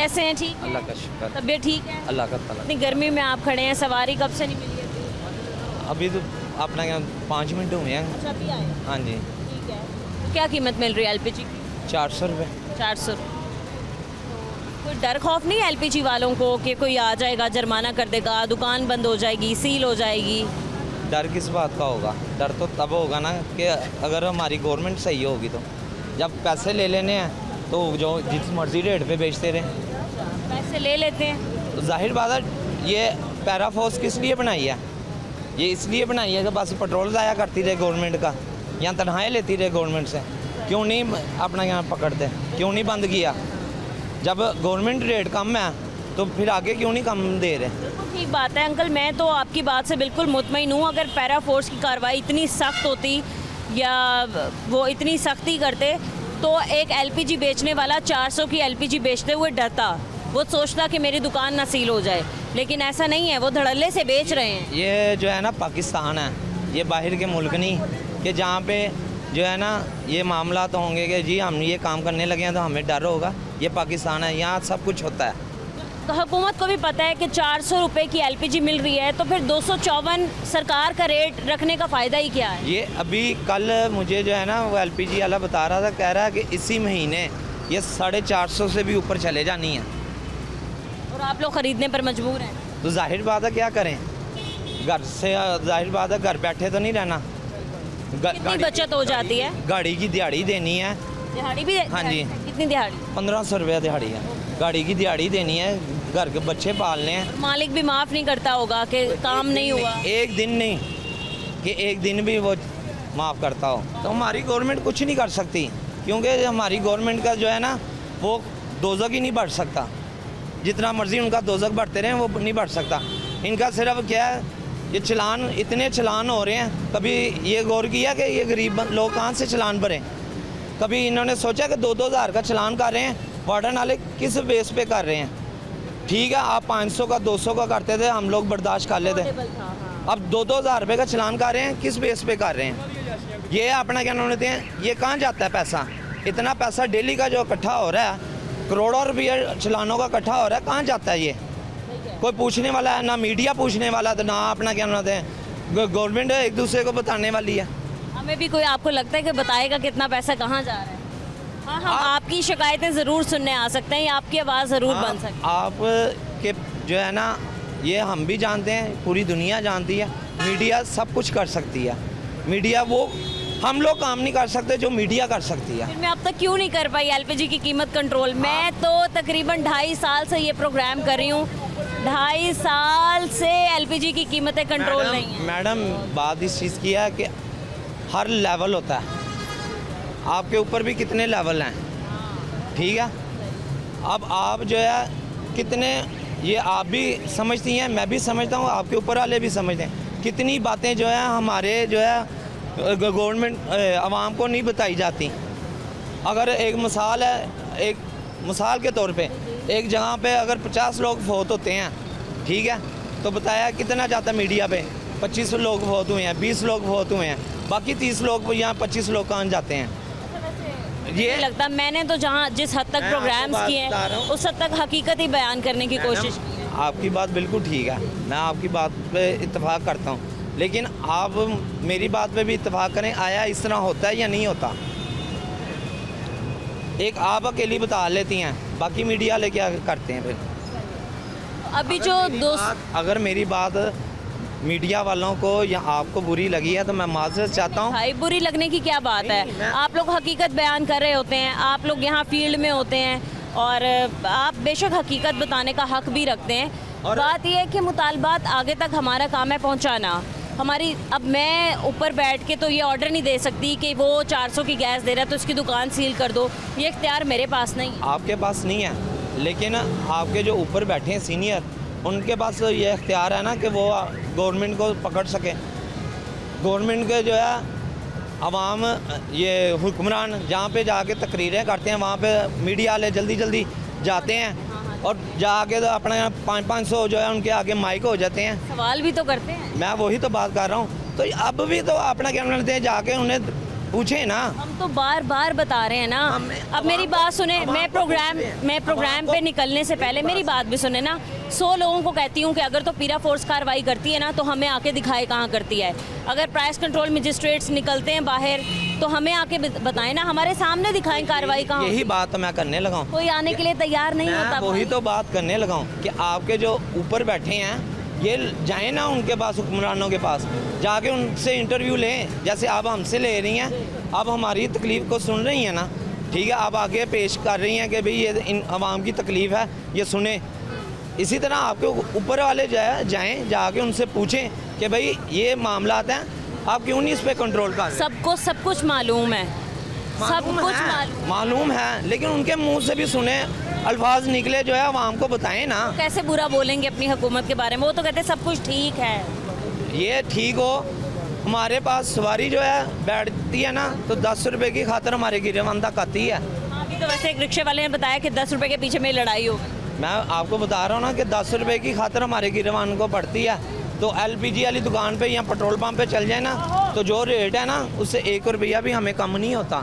कैसे हैं? ठीक है? अल्लाह का शुक्र, तबीयत ठीक है? अल्लाह का ताला। इतनी गर्मी में आप खड़े हैं, सवारी कब से नहीं मिली है? अभी तो अपना क्या 5 मिनट हुए हैं। अच्छा, अभी आए? हाँ जी, ठीक है। तो क्या कीमत मिल रही है एलपीजी की? 400 रुपये। 400। कोई डर खौफ नहीं है एलपीजी वालों को कि कोई आ जाएगा, जुर्माना कर देगा, दुकान बंद हो जाएगी, सील हो जाएगी? डर किस बात का होगा? डर तो तब होगा ना कि अगर हमारी गवर्नमेंट सही होगी। तो जब पैसे ले लेने हैं तो जो जिस मर्जी रेट पे बेचते रहे। पैसे ले लेते हैं तो जाहिर बात है, ये पैरा फोर्स किस लिए बनाई है? ये इसलिए बनाई है कि बस पेट्रोल ज़ाया करती रहे गवर्नमेंट का, या तनख्वाहें लेती रहे गवर्नमेंट से। क्यों नहीं अपना यहाँ पकड़ते? क्यों नहीं बंद किया? जब गवर्नमेंट रेट कम है तो फिर आगे क्यों नहीं कम दे रहे? ठीक बात है अंकल, मैं तो आपकी बात से बिल्कुल मुतमईन हूँ। अगर पैरा फोर्स की कार्रवाई इतनी सख्त होती या वो इतनी सख्ती करते तो एक एलपीजी बेचने वाला 400 की एलपीजी बेचते हुए डरता, वो सोचता कि मेरी दुकान ना सील हो जाए। लेकिन ऐसा नहीं है, वो धड़ल्ले से बेच रहे हैं। ये जो है ना पाकिस्तान है, ये बाहर के मुल्क नहीं कि जहाँ पे जो है ना ये मामला तो होंगे कि जी हम ये काम करने लगे हैं तो हमें डर होगा। ये पाकिस्तान है, यहाँ सब कुछ होता है। तो हुकूमत को भी पता है कि 400 रुपये की एलपीजी मिल रही है, तो फिर 254 सरकार का रेट रखने का फ़ायदा ही क्या है? ये अभी कल मुझे जो है ना वो एलपीजी वाला बता रहा था, कह रहा है कि इसी महीने ये 450 से भी ऊपर चले जानी है। और आप लोग ख़रीदने पर मजबूर हैं? तो जाहिर बात है क्या करें, घर से जाहिर बात है घर बैठे तो नहीं रहना। कितनी बचत हो जाती है? गाड़ी की दिहाड़ी देनी है। दिहाड़ी भी? हाँ जी। कितनी दिहाड़ी? 1500 रुपया दिहाड़ी है। गाड़ी की दिहाड़ी देनी है, घर के बच्चे पालने हैं। मालिक भी माफ़ नहीं करता होगा कि काम नहीं हुआ? एक दिन नहीं कि एक दिन भी वो माफ़ करता हो। तो हमारी गवर्नमेंट कुछ नहीं कर सकती, क्योंकि हमारी गवर्नमेंट का जो है ना वो दोज़ख ही नहीं बढ़ सकता। जितना मर्जी उनका दोज़ख बढ़ते रहें वो नहीं बढ़ सकता। इनका सिर्फ क्या है, ये चलान, इतने चलान हो रहे हैं। कभी ये गौर किया कि ये गरीब लोग कहाँ से चलान भरें? कभी इन्होंने सोचा कि 2-2 हज़ार का चलान कर रहे हैं, वार्डन वाले किस बेस पे कर रहे हैं? ठीक है, आप 500 का 200 का करते थे, हम लोग बर्दाश्त कर लेते। अब 2-2 हज़ार रुपये का चलान कर रहे हैं, किस बेस पे कर रहे हैं? ये अपना क्या नाम लेते हैं, ये कहाँ जाता है पैसा? इतना पैसा डेली का जो इकट्ठा हो रहा है, करोड़ों रुपये चलानों का इकट्ठा हो रहा है, कहाँ जाता है ये? कोई पूछने वाला है ना? मीडिया पूछने वाला तो ना अपना क्या नाम है गवर्नमेंट एक दूसरे को बताने वाली है। हमें भी कोई आपको लगता है कि बताएगा कितना पैसा कहाँ जा रहा है? हाँ, हम आपकी शिकायतें ज़रूर सुनने आ सकते हैं, आपकी आवाज़ ज़रूर बन सकती है। आप के जो है ना ये हम भी जानते हैं, पूरी दुनिया जानती है, मीडिया सब कुछ कर सकती है। मीडिया वो हम लोग काम नहीं कर सकते जो मीडिया कर सकती है। फिर मैं अब तक क्यों नहीं कर पाई एलपीजी की कीमत कंट्रोल? मैं तो तकरीबन 2.5 साल से ये प्रोग्राम कर रही हूँ, 2.5 साल से एलपीजी की कीमतें कंट्रोल नहीं है। मैडम बात इस चीज़ की है कि हर लेवल होता है, आपके ऊपर भी कितने लेवल हैं, ठीक है? अब आप जो है कितने, ये आप भी समझती हैं, मैं भी समझता हूँ, आपके ऊपर वाले भी समझते हैं। कितनी बातें जो है हमारे जो है गवर्नमेंट आवाम को नहीं बताई जाती। अगर एक मिसाल है, एक मिसाल के तौर पे एक जगह पे अगर 50 लोग फौत होते हैं, ठीक है, तो बताया कितना जाता है मीडिया पे? 25 लोग फौत हुए हैं, 20 लोग फौत हुए हैं, बाकी 30 लोग यहाँ 25 लोग कहाँ जाते हैं? ये लगता मैंने तो जहाँ जिस हद तक प्रोग्राम्स किए हैं उस हद तक हकीकत ही बयान करने की कोशिश की है। आपकी बात बिल्कुल ठीक है, मैं आपकी बात पे इत्तेफाक करता हूँ, लेकिन आप मेरी बात पे भी इत्तेफाक करें, आया इस तरह होता है या नहीं होता? एक आप अकेली बता लेती हैं, बाकी मीडिया वाले क्या करते हैं फिर? अभी जो अगर मेरी बात मीडिया वालों को या आपको बुरी लगी है तो मैं माजरत चाहता हूँ। भाई बुरी लगने की क्या बात है? आप लोग हकीकत बयान कर रहे होते हैं, आप लोग यहाँ फील्ड में होते हैं और आप बेशक हकीकत बताने का हक भी रखते हैं। और बात यह है कि मुतालबात आगे तक हमारा काम है पहुँचाना। हमारी अब मैं ऊपर बैठ के तो ये ऑर्डर नहीं दे सकती कि वो 400 की गैस दे रहा है तो इसकी दुकान सील कर दो, ये इख्तियार मेरे पास नहीं है। आपके पास नहीं है, लेकिन आपके जो ऊपर बैठे हैं सीनियर, उनके पास ये इख्तियार है ना कि वो गवर्नमेंट को पकड़ सके। गवर्नमेंट के जो है अवाम, ये हुक्मरान जहाँ पे जाके तकरीरें करते हैं, वहाँ पे मीडिया वाले जल्दी जल्दी जाते हैं और जाके तो अपने 500 जो है उनके आगे माइक हो जाते हैं, सवाल भी तो करते हैं। मैं वही तो बात कर रहा हूँ। तो अब भी तो अपना क्या करते हैं, जाके उन्हें पूछे ना। हम तो बार बार बता रहे हैं ना। अब मेरी बात सुने, मैं प्रोग्राम पे निकलने से पहले मेरी बात भी सुने ना। 100 लोगों को कहती हूँ कि अगर तो पीरा फोर्स कार्रवाई करती है ना तो हमें आके दिखाए कहाँ करती है। अगर प्राइस कंट्रोल मजिस्ट्रेट्स निकलते हैं बाहर तो हमें आके बताएं ना, हमारे सामने दिखाएं कार्रवाई कहाँ। यही बात तो मैं करने लगा हूँ। कोई आने के लिए तैयार नहीं होता। वही तो बात करने लगा हूँ कि आपके जो ऊपर बैठे हैं ये जाए ना उनके पास, हुक्मरानों के पास जाके उनसे इंटरव्यू लें, जैसे आप हमसे ले रही हैं। आप हमारी तकलीफ़ को सुन रही हैं ना, ठीक है। आप आगे पेश कर रही हैं कि भाई ये इन आवाम की तकलीफ़ है, ये सुने। इसी तरह आपके ऊपर वाले जाएं जाके उनसे पूछें कि भाई ये मामलात हैं, आप क्यों नहीं इस पर कंट्रोल कर रहे? सबको सब कुछ मालूम है, सब कुछ मालूम है, लेकिन उनके मुंह से भी सुने अल्फाज निकले जो है आवाम को बताएं ना। कैसे बुरा बोलेंगे अपनी हुकूमत के बारे में? वो तो कहते हैं सब कुछ ठीक है। ये ठीक हो, हमारे पास सवारी जो है बैठती है ना तो 10 रुपए की खातर हमारे गिरवान तक आती है। अभी तो वैसे एक रिक्शे वाले ने बताया कि 10 रुपए के पीछे मेरी लड़ाई हो। मैं आपको बता रहा हूँ ना कि 10 रुपए की खातर हमारे गिरवान को पड़ती है। तो LPG वाली दुकान पे या पेट्रोल पंप पे चल जाए ना तो जो रेट है ना उससे 1 रुपया भी हमें कम नहीं होता।